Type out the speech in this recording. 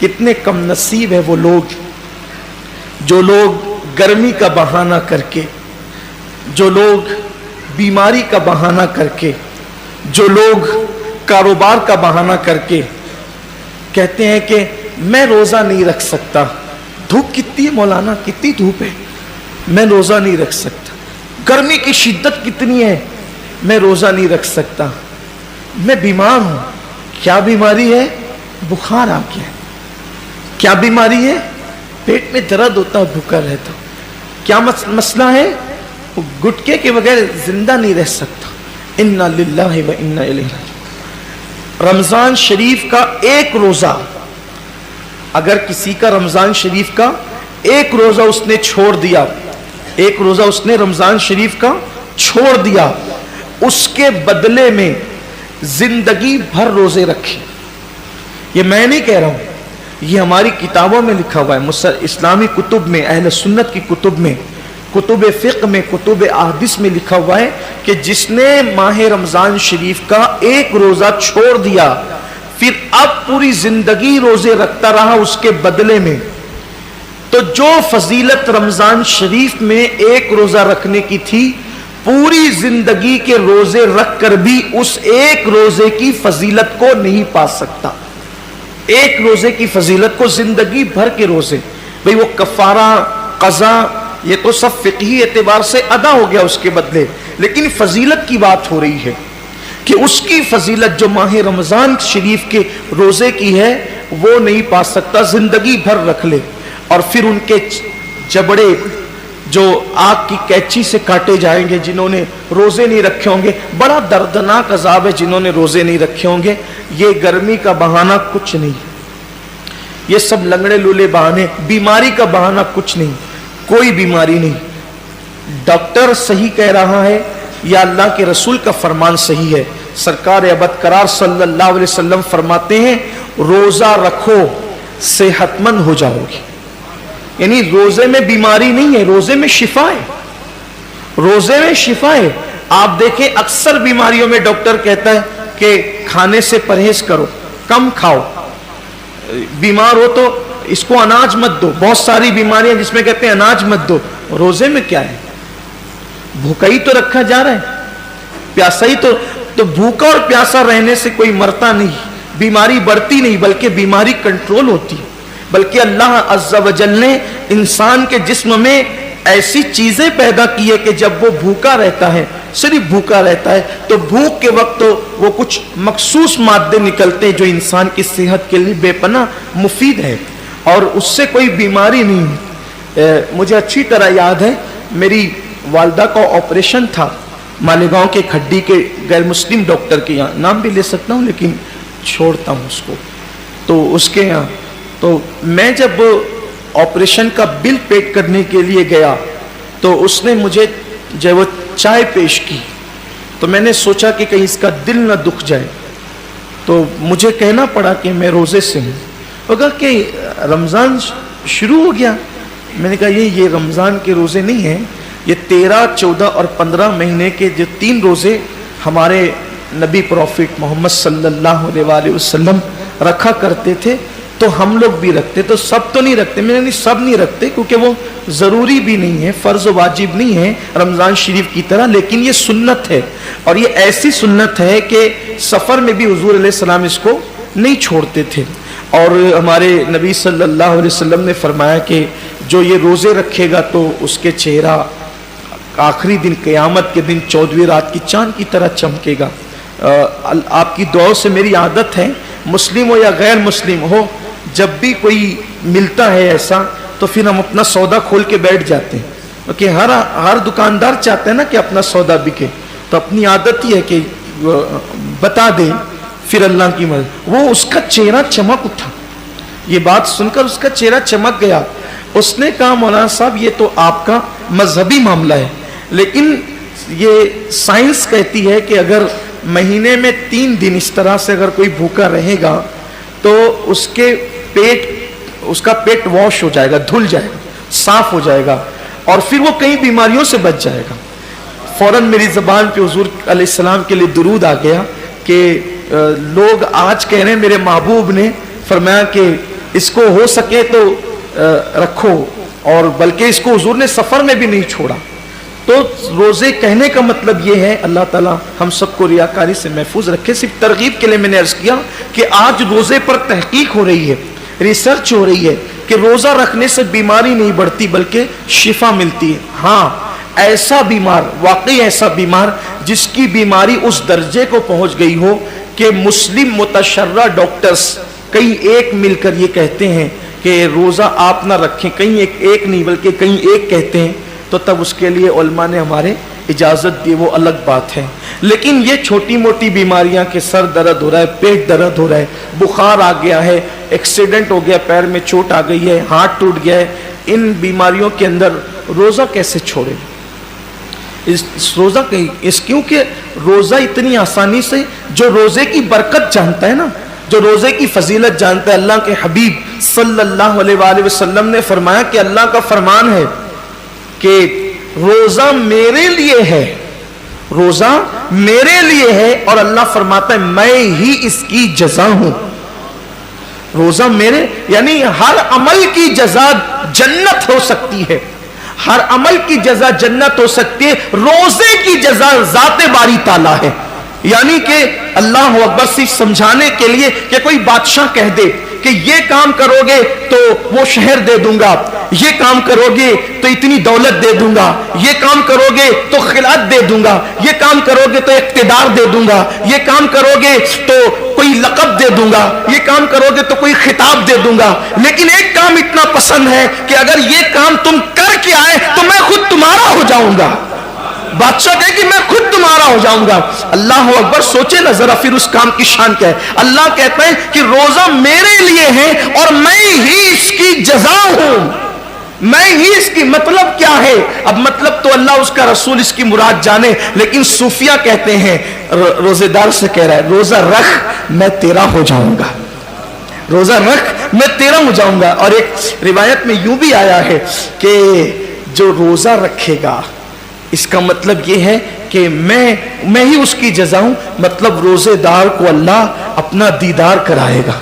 کتنے کم نصیب ہے وہ لوگ جو لوگ گرمی کا بہانہ کر کے، جو لوگ بیماری کا بہانہ کر کے، جو لوگ کاروبار کا بہانہ کر کے کہتے ہیں کہ میں روزہ نہیں رکھ سکتا. دھوپ کتنی ہے مولانا، کتنی دھوپ ہے، میں روزہ نہیں رکھ سکتا. گرمی کی شدت کتنی ہے، میں روزہ نہیں رکھ سکتا. میں بیمار ہوں. کیا بیماری ہے؟ بخار آ گیا. کیا بیماری ہے؟ پیٹ میں درد ہوتا ہے، بھوکا رہتا. کیا مسئلہ ہے؟ گٹکے کے بغیر زندہ نہیں رہ سکتا. انا للہ و انا الیہ راجعون. رمضان شریف کا ایک روزہ، اگر کسی کا رمضان شریف کا ایک روزہ اس نے چھوڑ دیا، ایک روزہ اس نے رمضان شریف کا چھوڑ دیا، اس کے بدلے میں زندگی بھر روزے رکھے. یہ میں نہیں کہہ رہا ہوں، یہ ہماری کتابوں میں لکھا ہوا ہے، اسلامی کتب میں، اہل سنت کی کتب میں، کتب فقہ میں، کتب احادیث میں لکھا ہوا ہے کہ جس نے ماہ رمضان شریف کا ایک روزہ چھوڑ دیا، پھر اب پوری زندگی روزے رکھتا رہا اس کے بدلے میں، تو جو فضیلت رمضان شریف میں ایک روزہ رکھنے کی تھی، پوری زندگی کے روزے رکھ کر بھی اس ایک روزے کی فضیلت کو نہیں پا سکتا. ایک روزے کی فضیلت کو زندگی بھر کے روزے، بھئی وہ کفارہ، قضا، یہ تو سب فقہی اعتبار سے ادا ہو گیا اس کے بدلے، لیکن فضیلت کی بات ہو رہی ہے کہ اس کی فضیلت جو ماہ رمضان شریف کے روزے کی ہے وہ نہیں پا سکتا. زندگی بھر رکھ لے اور پھر ان کے جبڑے جو آگ کی کینچی سے کاٹے جائیں گے جنہوں نے روزے نہیں رکھے ہوں گے. بڑا دردناک عذاب ہے جنہوں نے روزے نہیں رکھے ہوں گے. یہ گرمی کا بہانہ کچھ نہیں، یہ سب لنگڑے لولے بہانے. بیماری کا بہانہ کچھ نہیں، کوئی بیماری نہیں. ڈاکٹر صحیح کہہ رہا ہے یا اللہ کے رسول کا فرمان صحیح ہے؟ سرکار ابد قرار صلی اللہ علیہ وسلم فرماتے ہیں روزہ رکھو صحت مند ہو جاؤ گے. یعنی روزے میں بیماری نہیں ہے، روزے میں شفا ہے، روزے میں شفا ہے. آپ دیکھیں اکثر بیماریوں میں ڈاکٹر کہتا ہے کہ کھانے سے پرہیز کرو، کم کھاؤ. بیمار ہو تو اس کو اناج مت دو. بہت ساری بیماریاں جس میں کہتے ہیں اناج مت دو. روزے میں کیا ہے؟ بھوکا ہی تو رکھا جا رہا ہے، پیاسا ہی تو بھوکا اور پیاسا رہنے سے کوئی مرتا نہیں، بیماری بڑھتی نہیں بلکہ بیماری کنٹرول ہوتی ہے. بلکہ اللہ عز و جل نے انسان کے جسم میں ایسی چیزیں پیدا کی ہے کہ جب وہ بھوکا رہتا ہے، صرف بھوکا رہتا ہے، تو بھوک کے وقت تو وہ کچھ مخصوص مادے نکلتے ہیں جو انسان کی صحت کے لیے بے پناہ مفید ہے اور اس سے کوئی بیماری نہیں. مجھے اچھی طرح یاد ہے میری والدہ کا آپریشن تھا مالیگاؤں کے کھڈی کے غیر مسلم ڈاکٹر کے یہاں، نام بھی لے سکتا ہوں لیکن چھوڑتا ہوں اس کو. تو اس کے یہاں تو میں جب آپریشن کا بل پیڈ کرنے کے لیے گیا تو اس نے مجھے جب وہ چائے پیش کی تو میں نے سوچا کہ کہیں اس کا دل نہ دکھ جائے، تو مجھے کہنا پڑا کہ میں روزے سے ہوں. وہ کہا کہ رمضان شروع ہو گیا. میں نے کہا یہ رمضان کے روزے نہیں ہیں، یہ 13، 14 اور 15 مہینے کے جو 3 روزے ہمارے نبی پروفیٹ محمد صلی اللہ علیہ وآلہ وسلم رکھا کرتے تھے تو ہم لوگ بھی رکھتے. تو سب تو نہیں رکھتے، میں نے سب نہیں رکھتے کیونکہ وہ ضروری بھی نہیں ہے، فرض و واجب نہیں ہے رمضان شریف کی طرح، لیکن یہ سنت ہے. اور یہ ایسی سنت ہے کہ سفر میں بھی حضور علیہ السلام اس کو نہیں چھوڑتے تھے. اور ہمارے نبی صلی اللہ علیہ وسلم نے فرمایا کہ جو یہ روزے رکھے گا تو اس کے چہرہ آخری دن قیامت کے دن 14ویں رات کی چاند کی طرح چمکے گا. آپ کی دعاؤں سے میری عادت ہے، مسلم ہو یا غیر مسلم ہو، جب بھی کوئی ملتا ہے ایسا تو پھر ہم اپنا سودا کھول کے بیٹھ جاتے ہیں کیونکہ ہر دکاندار چاہتا ہے نا کہ اپنا سودا بکے. تو اپنی عادت ہی ہے کہ بتا دیں، پھر اللہ کی مدد. وہ اس کا چہرہ چمک اٹھا، یہ بات سن کر اس کا چہرہ چمک گیا. اس نے کہا مولانا صاحب یہ تو آپ کا مذہبی معاملہ ہے، لیکن یہ سائنس کہتی ہے کہ اگر مہینے میں 3 دن اس طرح سے اگر کوئی بھوکا رہے گا تو اس کا پیٹ واش ہو جائے گا، دھل جائے گا، صاف ہو جائے گا اور پھر وہ کئی بیماریوں سے بچ جائے گا. فوراً میری زبان پہ حضور علیہ السلام کے لیے درود آ گیا کہ لوگ آج کہہ رہے ہیں میرے محبوب نے فرمایا کہ اس کو ہو سکے تو رکھو، اور بلکہ اس کو حضور نے سفر میں بھی نہیں چھوڑا۔ تو روزے کہنے کا مطلب یہ ہے، اللہ تعالیٰ ہم سب کو ریاکاری سے محفوظ رکھے۔ صرف ترغیب کے لیے میں نے عرض کیا کہ آج روزے پر تحقیق ہو رہی ہے، ریسرچ ہو رہی ہے کہ روزہ رکھنے سے بیماری نہیں بڑھتی بلکہ شفا ملتی ہے۔ ہاں، ایسا بیمار، واقعی ایسا بیمار جس کی بیماری اس درجے کو پہنچ گئی ہو کہ مسلم متشرع ڈاکٹرز کئی ایک مل کر یہ کہتے ہیں کہ روزہ آپ نہ رکھیں، کہیں ایک نہیں بلکہ کہیں ایک کہتے ہیں، تو تب اس کے لیے علماء نے ہمارے اجازت دی، وہ الگ بات ہے۔ لیکن یہ چھوٹی موٹی بیماریاں کہ سر درد ہو رہا ہے، پیٹ درد ہو رہا ہے، بخار آ گیا ہے، ایکسیڈنٹ ہو گیا، پیر میں چوٹ آ گئی ہے، ہاتھ ٹوٹ گیا ہے، ان بیماریوں کے اندر روزہ کیسے چھوڑے؟ روزہ کیونکہ روزہ اتنی آسانی سے، جو روزے کی برکت جانتا ہے نا، جو روزے کی فضیلت جانتا ہے، اللہ کے حبیب صلی اللہ علیہ وآلہ وسلم نے فرمایا کہ اللہ کا فرمان ہے کہ روزہ میرے لیے ہے، روزہ میرے لیے ہے، اور اللہ فرماتا ہے میں ہی اس کی جزا ہوں۔ روزہ میرے، یعنی ہر عمل کی جزا جنت ہو سکتی ہے، ہر عمل کی جزا جنت ہو سکتی ہے، روزے کی جزا ذات باری تعالیٰ ہے۔ یعنی کہ اللہ اکبر صرف سمجھانے کے لیے کہ کوئی بادشاہ کہہ دے کہ یہ کام کرو گے تو وہ شہر دے دوں گا، یہ کام کرو گے تو اتنی دولت دے دوں گا، یہ کام کرو گے تو خلافت دے دوں گا، یہ کام کرو گے تو اقتدار دے دوں گا، یہ کام کرو گے تو کوئی لقب دے دوں گا، یہ کام کرو گے تو کوئی خطاب دے دوں گا، لیکن ایک کام اتنا پسند ہے کہ اگر یہ کام تم کر کے آئے تو میں خود تمہارا ہو جاؤں گا۔ بادشاہ کہے کہ میں خود تمہارا ہو جاؤں گا۔ اللہ اکبر، سوچے نا ذرا پھر اس کام کی شان کیا ہے۔ اللہ کہتا ہے کہ روزہ میرے لیے ہے اور میں ہی اس کی جزا ہوں، میں ہی اس کی، مطلب کیا ہے؟ اب مطلب تو اللہ اس کا رسول اس کی مراد جانے، لیکن صوفیہ کہتے ہیں، روزے دار سے کہہ رہا ہے روزہ رکھ میں تیرا ہو جاؤں گا، روزہ رکھ میں تیرا ہو جاؤں گا۔ اور ایک روایت میں یوں بھی آیا ہے کہ جو روزہ رکھے گا، اس کا مطلب یہ ہے کہ میں ہی اس کی جزا ہوں، مطلب روزے دار کو اللہ اپنا دیدار کرائے گا۔